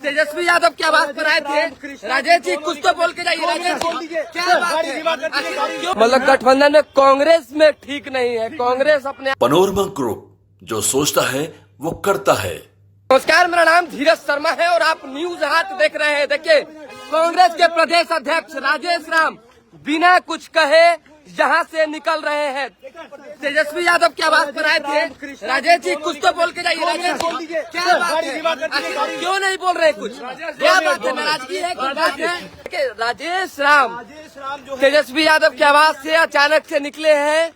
तेजस्वी यादव क्या बात पर आए थे? राजेश जी कुछ तो बोल के जाइए। राजेश जी क्या बात है? मतलब गठबंधन में कांग्रेस में ठीक नहीं है, कांग्रेस अपने। पनोरमा ग्रुप, जो सोचता है वो करता है। नमस्कार, मेरा नाम धीरज शर्मा है और आप न्यूज हाट देख रहे हैं। देखिए, कांग्रेस के प्रदेश अध्यक्ष राजेश राम बिना कुछ कहे यहाँ से निकल रहे हैं। तेजस्वी यादव क्या बात पर आए थे? राजेश जी कुछ तो बोल के जाइए। राजेश जी क्या बात है? क्यों नहीं बोल रहे कुछ? क्या बात है? नाराजगी है? क्या बात है? राजेश राम तेजस्वी यादव की आवाज से अचानक से निकले हैं।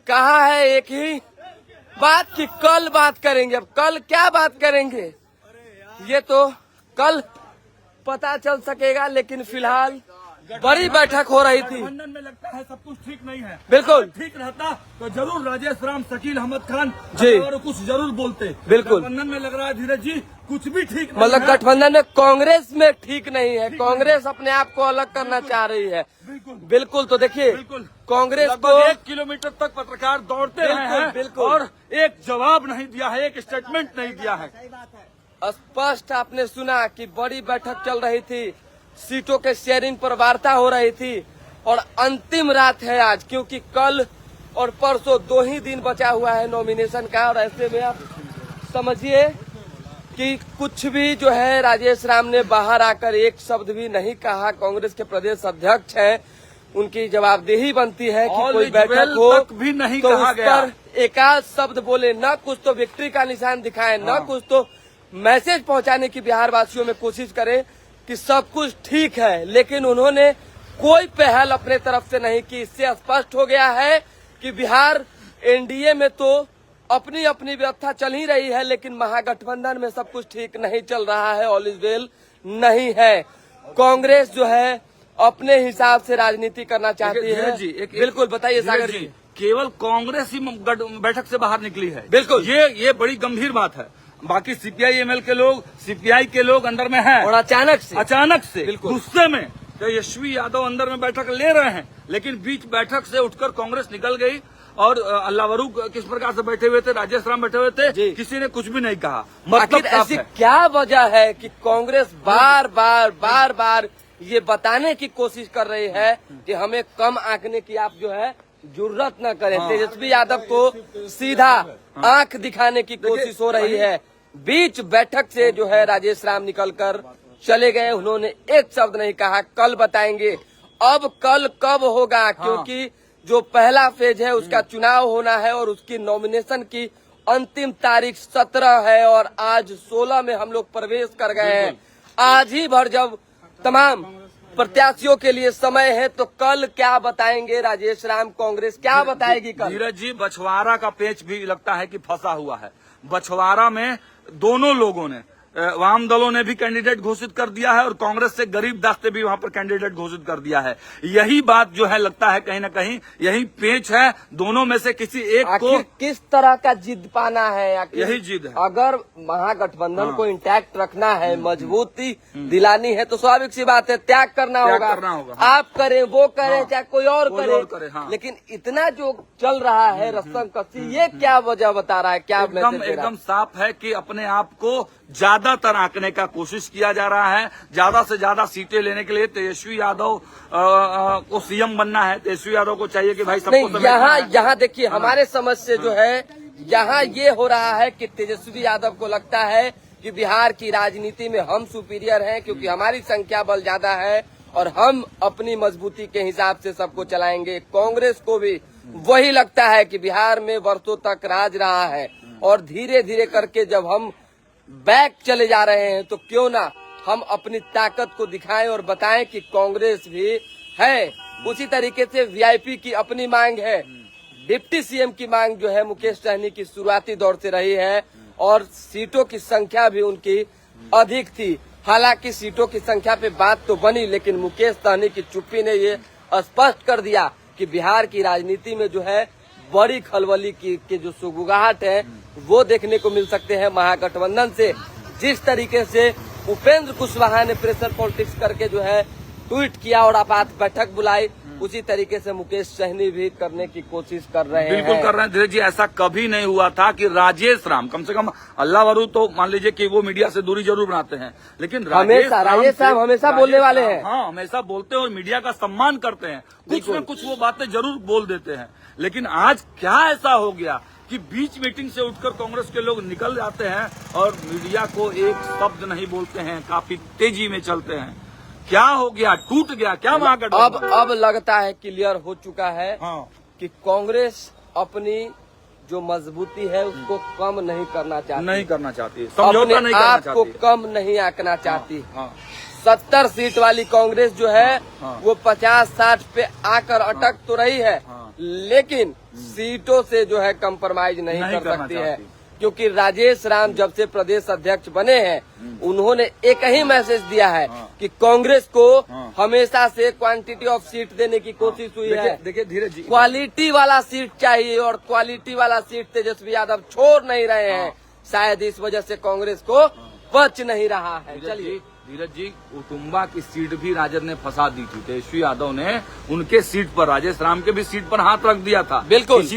कहा है एक ही बात कि कल बात करेंगे। अब कल क्या बात करेंगे ये तो कल पता चल सकेगा, लेकिन फिलहाल बड़ी बैठक हो रही थी। गठबंधन में लगता है सब कुछ ठीक नहीं है। बिल्कुल ठीक रहता तो जरूर राजेश राम, शकील अहमद खान जी और कुछ जरूर बोलते। बिल्कुल। गठबंधन में लग रहा है धीरज जी कुछ भी ठीक नहीं मतलब है। गठबंधन में कांग्रेस में ठीक नहीं है, कांग्रेस अपने आप को अलग करना चाह रही है। बिल्कुल। तो देखिए, कांग्रेस को 1 किलोमीटर तक पत्रकार दौड़ते रहे हैं। बिल्कुल। और एक जवाब नहीं दिया है, एक स्टेटमेंट नहीं दिया है। स्पष्ट आपने सुना कि बड़ी बैठक चल रही थी, सीटों के शेयरिंग पर वार्ता हो रही थी और अंतिम रात है आज, क्योंकि कल और परसों 2 ही दिन बचा हुआ है नॉमिनेशन का। और ऐसे में आप समझिए कि कुछ भी जो है राजेश राम ने बाहर आकर एक शब्द भी नहीं कहा। कांग्रेस के प्रदेश अध्यक्ष हैं, उनकी जवाबदेही बनती है कि कोई बैठक हो तक भी नहीं तो कहा उस गया। पर एकाध शब्द बोले, न कुछ तो विक्ट्री का निशान दिखाएं, न कुछ तो मैसेज पहुंचाने की बिहार वासियों में कोशिश करें कि सब कुछ ठीक है। लेकिन उन्होंने कोई पहल अपने तरफ से नहीं की। इससे स्पष्ट हो गया है कि बिहार एनडीए में तो अपनी अपनी व्यवस्था चल ही रही है, लेकिन महागठबंधन में सब कुछ ठीक नहीं चल रहा है, ऑल इज वेल नहीं है। कांग्रेस जो है अपने हिसाब से राजनीति करना चाहती है। बिल्कुल, बताइए सागर जी। केवल कांग्रेस ही बैठक से बाहर निकली है। बिल्कुल। ये बड़ी गंभीर बात है। बाकी सीपीआई-एमएल के लोग, सीपीआई के लोग अंदर में हैं। और अचानक से बिल्कुल गुस्से में तेजस्वी यादव अंदर में बैठक ले रहे हैं, लेकिन बीच बैठक से उठकर कांग्रेस निकल गई। और अल्लावरू किस प्रकार से बैठे हुए थे, राजेश राम बैठे हुए थे, किसी ने कुछ भी नहीं कहा। मतलब ऐसी क्या वजह है कि कांग्रेस बार बार ये बताने की कोशिश कर रही है कि हमें कम आंकने की आप जो है जरूरत न करें। तेजस्वी यादव को सीधा आंख दिखाने की कोशिश हो रही है। बीच बैठक से जो है राजेश राम निकलकर चले गए, उन्होंने एक शब्द नहीं कहा कल बताएंगे। अब कल कब होगा, क्योंकि जो पहला फेज है उसका चुनाव होना है और उसकी नॉमिनेशन की अंतिम तारीख 17 है और आज 16 में हम लोग प्रवेश कर गए हैं। आज ही भर जब तमाम प्रत्याशियों के लिए समय है, तो कल क्या बताएंगे राजेश राम, कांग्रेस क्या बताएगी कल? धीरज जी, बछवाड़ा का पेच भी लगता है कि फंसा हुआ है। बछवाड़ा में दोनों लोगों ने, वाम दलों ने भी कैंडिडेट घोषित कर दिया है और कांग्रेस से गरीब दास ने भी वहां पर कैंडिडेट घोषित कर दिया है। यही बात जो है लगता है कहीं न कहीं यही पेच है। दोनों में से किसी एक को किस तरह का जिद पाना है, यही जिद है। अगर महागठबंधन को इंटैक्ट रखना है, मजबूती दिलानी है, तो स्वाभाविक सी बात है त्याग करना होगा। आप करें, वो करें, चाहे कोई और करे। लेकिन इतना जो चल रहा है रस्म कसी, ये क्या वजह बता रहा है? क्या एकदम साफ है कि अपने आप को ज्यादातर आंकने का कोशिश किया जा रहा है। ज्यादा से ज्यादा सीटें लेने के लिए तेजस्वी यादव को सीएम बनना है। तेजस्वी यादव को चाहिए कि भाई सबको यहाँ देखिए, हमारे समझ से जो है यहाँ ये हो रहा है कि तेजस्वी यादव को लगता है कि बिहार की राजनीति में हम सुपीरियर हैं, क्योंकि हमारी संख्या बल ज्यादा है और हम अपनी मजबूती के हिसाब से सबको चलाएंगे। कांग्रेस को भी वही लगता है कि बिहार में वर्षों तक राज रहा है और धीरे धीरे करके जब हम बैक चले जा रहे हैं तो क्यों ना हम अपनी ताकत को दिखाएं और बताएं कि कांग्रेस भी है। उसी तरीके से वीआईपी की अपनी मांग है, डिप्टी सीएम की मांग जो है मुकेश सहनी की शुरुआती दौर से रही है और सीटों की संख्या भी उनकी अधिक थी। हालांकि सीटों की संख्या पे बात तो बनी, लेकिन मुकेश सहनी की चुप्पी ने ये स्पष्ट कर दिया कि बिहार की राजनीति में जो है बड़ी खलबली की जो सुगबुगाहट है वो देखने को मिल सकते हैं महागठबंधन से। जिस तरीके से उपेंद्र कुशवाहा ने प्रेशर पॉलिटिक्स करके जो है ट्वीट किया और आपात बैठक बुलाई, उसी तरीके से मुकेश सहनी भी करने की कोशिश कर रहे हैं। बिल्कुल कर रहे हैं धीरज जी। ऐसा कभी नहीं हुआ था कि राजेश राम, कम से कम अल्लाह वरू तो मान लीजिए कि वो मीडिया से दूरी जरूर बनाते हैं, लेकिन राजेश साहब हमेशा बोलने वाले हैं। हाँ, हमेशा बोलते हैं और मीडिया का सम्मान करते हैं। कुछ न कुछ वो बातें जरूर बोल देते हैं, लेकिन आज क्या ऐसा हो गया कि बीच मीटिंग से उठकर कांग्रेस के लोग निकल जाते हैं और मीडिया को एक शब्द नहीं बोलते हैं, काफी तेजी में चलते हैं। क्या हो गया? टूट गया क्या महागठबंधन? अब लगता है क्लियर हो चुका है कि कांग्रेस अपनी जो मजबूती है उसको कम नहीं करना चाहती, समझौता नहीं करना आपको कम नहीं आंकना चाहती। 70 सीट वाली कांग्रेस जो है वो 50-60 पे आकर अटक तो रही है, लेकिन सीटों से जो है कंप्रोमाइज नहीं कर सकती है, क्योंकि राजेश राम जब से प्रदेश अध्यक्ष बने हैं उन्होंने एक ही मैसेज दिया है कि कांग्रेस को हमेशा से क्वांटिटी ऑफ सीट देने की कोशिश हुई है। देखिए धीरज जी, क्वालिटी वाला सीट चाहिए और क्वालिटी वाला सीट तेजस्वी यादव छोड़ नहीं रहे हैं। शायद इस वजह से कांग्रेस को बच नहीं रहा है। चलिए धीरज जी, उटुम्बा की सीट भी राजद ने फंसा दी थी। तेजस्वी यादव ने उनके सीट पर, राजेश राम के भी सीट पर हाथ रख दिया था। बिल्कुल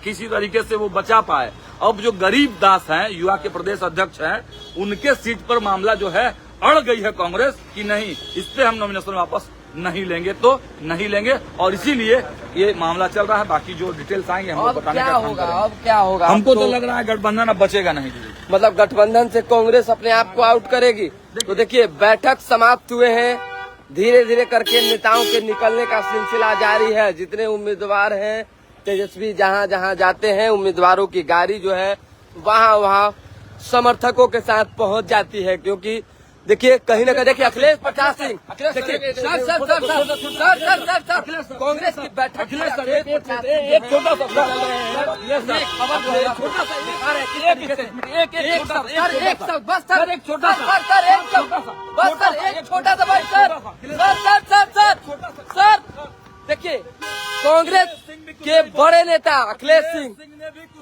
किसी तरीके से वो बचा पाए। अब जो गरीब दास हैं, युवा के प्रदेश अध्यक्ष हैं, उनके सीट पर मामला जो है अड़ गई है कांग्रेस कि नहीं, इस पे हम नॉमिनेशन वापस नहीं लेंगे तो नहीं लेंगे, और इसीलिए ये मामला चल रहा है। बाकी जो डिटेल्स आएंगे हमको बताने का काम करेंगे। अब क्या होगा? हमको तो लग रहा है गठबंधन अब बचेगा नहीं। मतलब गठबंधन से कांग्रेस अपने आप को आउट करेगी। तो देखिए, बैठक समाप्त हुए हैं, धीरे धीरे करके नेताओं के निकलने का सिलसिला जारी है। जितने उम्मीदवार हैं, तेजस्वी जहां जहां जाते हैं उम्मीदवारों की गाड़ी जो है वहां समर्थकों के साथ पहुंच जाती है, क्योंकि देखिए कहीं ना कहीं देखिए अखिलेश प्रसाद सिंह, देखिए सर कांग्रेस की बैठक एक छोटा सा देखिए कांग्रेस के बड़े नेता अखिलेश सिंह,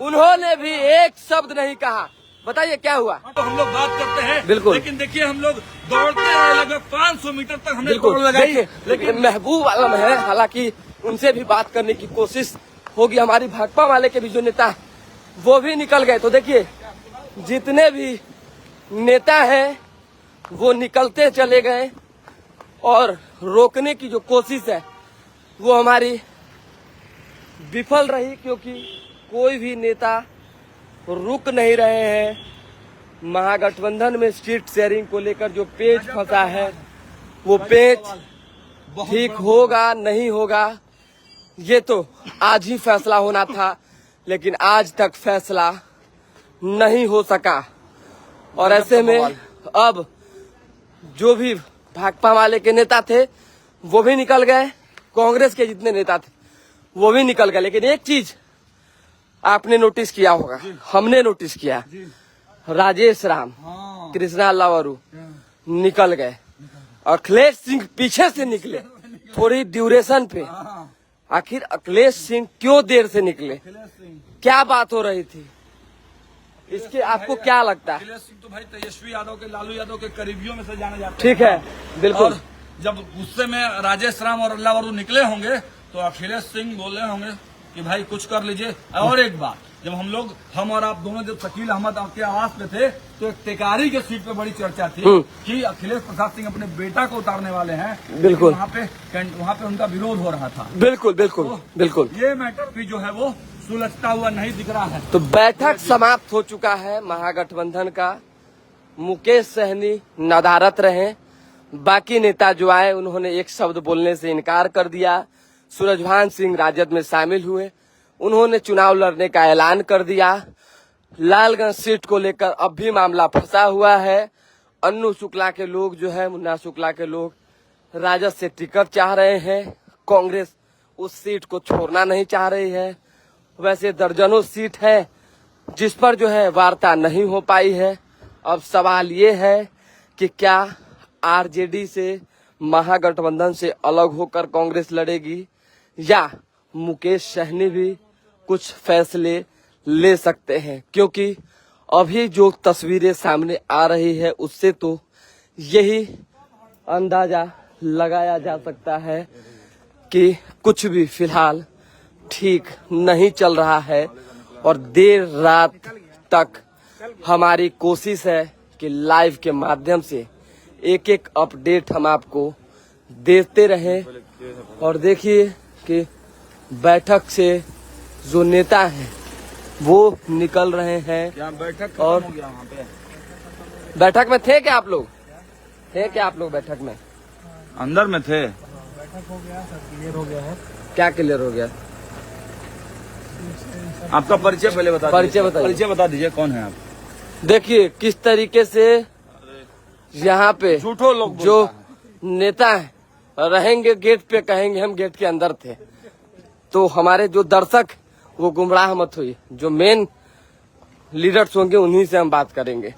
उन्होंने भी एक शब्द नहीं कहा। बताइए क्या हुआ? तो हम लोग बात करते हैं बिल्कुल, लेकिन देखिए हम लोग दौड़ते रहे, लगभग 500 मीटर तक हमने दौड़ लगाई, लेकिन महबूब आलम है, हालांकि उनसे भी बात करने की कोशिश होगी। हमारी भाकपा वाले के भी जो नेता वो भी निकल गए। तो देखिए जितने भी नेता हैं वो निकलते चले गए और रोकने की जो कोशिश है वो हमारी विफल रही, क्योंकि कोई भी नेता रुक नहीं रहे हैं। महागठबंधन में सीट शेयरिंग को लेकर जो पेच फंसा है वो पेच ठीक होगा नहीं होगा ये तो आज ही फैसला होना था, लेकिन आज तक फैसला नहीं हो सका। और ऐसे में अब जो भी भाकपा वाले के नेता थे वो भी निकल गए, कांग्रेस के जितने नेता थे वो भी निकल गए। लेकिन एक चीज आपने नोटिस किया होगा, हमने नोटिस किया, राजेश राम, कृष्णा लावरू निकल गए, अखिलेश सिंह पीछे से निकले थोड़ी ड्यूरेशन पे। आखिर अखिलेश सिंह क्यों देर से निकले? क्या बात हो रही थी? इसके आपको क्या लगता है? अखिलेश सिंह तो भाई तेजस्वी यादव के, लालू यादव के करीबियों में से जाने जाते हैं। ठीक है, बिल्कुल। जब गुस्से में राजेश राम और अल्लाह निकले होंगे तो अखिलेश सिंह बोले होंगे कि भाई कुछ कर लीजिए। और एक बात, जब हम और आप दोनों जब शकील अहमद के आवास पे थे तो एक टेकारी के सीट पे बड़ी चर्चा थी कि अखिलेश प्रसाद सिंह अपने बेटा को उतारने वाले हैं। बिल्कुल, वहाँ पे उनका विरोध हो रहा था। बिल्कुल बिल्कुल तो बिल्कुल, ये मैटर भी जो है वो सुलझता हुआ नहीं दिख रहा है। तो बैठक समाप्त हो चुका है महागठबंधन का। मुकेश सहनी नदारत रहे, बाकी नेता जो आए उन्होंने एक शब्द बोलने से इनकार कर दिया। सूरजभान सिंह राजद में शामिल हुए, उन्होंने चुनाव लड़ने का ऐलान कर दिया। लालगंज सीट को लेकर अब भी मामला फंसा हुआ है। अन्नू शुक्ला के लोग जो है, मुन्ना शुक्ला के लोग राजद से टिकट चाह रहे हैं, कांग्रेस उस सीट को छोड़ना नहीं चाह रही है। वैसे दर्जनों सीट है जिस पर जो है वार्ता नहीं हो पाई है। अब सवाल ये है कि क्या आरजेडी से, महागठबंधन से अलग होकर कांग्रेस लड़ेगी या मुकेश सहनी भी कुछ फैसले ले सकते हैं, क्योंकि अभी जो तस्वीरें सामने आ रही है उससे तो यही अंदाजा लगाया जा सकता है कि कुछ भी फिलहाल ठीक नहीं चल रहा है और देर रात तक हमारी कोशिश है कि लाइव के माध्यम से एक एक अपडेट हम आपको देते रहें। और देखिए कि बैठक से जो नेता हैं वो निकल रहे हैं। बैठक और हो गया वहाँ पे? बैठक में थे क्या आप लोग? थे क्या आप लोग बैठक में? अंदर में थे। बैठक हो गया, सब क्लियर हो गया है। क्या क्लियर हो गया? आपका परिचय पहले बता परिचय बताइए। परिचय बता दीजिए, कौन है आप? देखिए किस तरीके से यहाँ पे झूठो लोग जो बोलता नेता हैं रहेंगे गेट पे, कहेंगे हम गेट के अंदर थे। तो हमारे जो दर्शक वो गुमराह मत हुई, जो मेन लीडर्स होंगे उन्हीं से हम बात करेंगे।